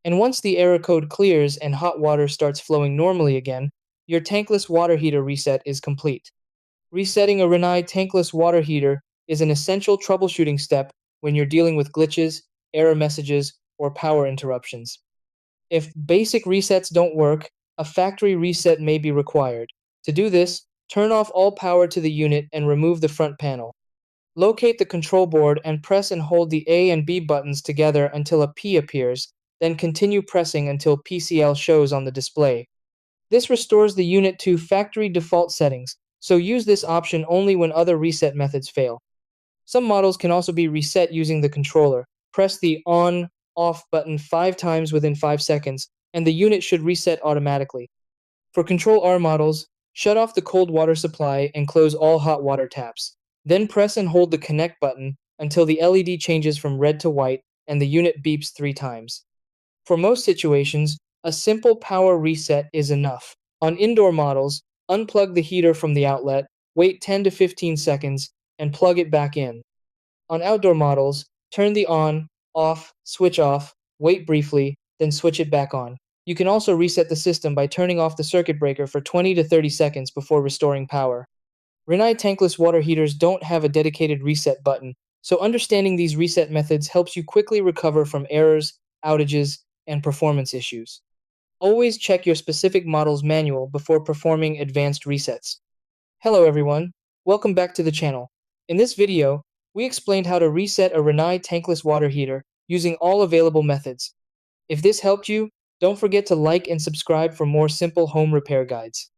And once the error code clears and hot water starts flowing normally again, your tankless water heater reset is complete. Resetting a Rinnai tankless water heater is an essential troubleshooting step when you're dealing with glitches, error messages, or power interruptions. If basic resets don't work, a factory reset may be required. To do this, turn off all power to the unit and remove the front panel. Locate the control board and press and hold the A and B buttons together until a P appears, then continue pressing until PCL shows on the display. This restores the unit to factory default settings, so use this option only when other reset methods fail. Some models can also be reset using the controller. Press the on/off button 5 times within 5 seconds, and the unit should reset automatically. For Control R models, shut off the cold water supply and close all hot water taps. Then press and hold the connect button until the LED changes from red to white and the unit beeps 3 times. For most situations, a simple power reset is enough. On indoor models, unplug the heater from the outlet, wait 10 to 15 seconds, and plug it back in. On outdoor models, turn the on/off switch off, wait briefly, then switch it back on. You can also reset the system by turning off the circuit breaker for 20 to 30 seconds before restoring power. Rinnai tankless water heaters don't have a dedicated reset button, so understanding these reset methods helps you quickly recover from errors, outages, and performance issues. Always check your specific model's manual before performing advanced resets. Hello everyone, welcome back to the channel. In this video, we explained how to reset a Rinnai tankless water heater using all available methods. If this helped you, don't forget to like and subscribe for more simple home repair guides.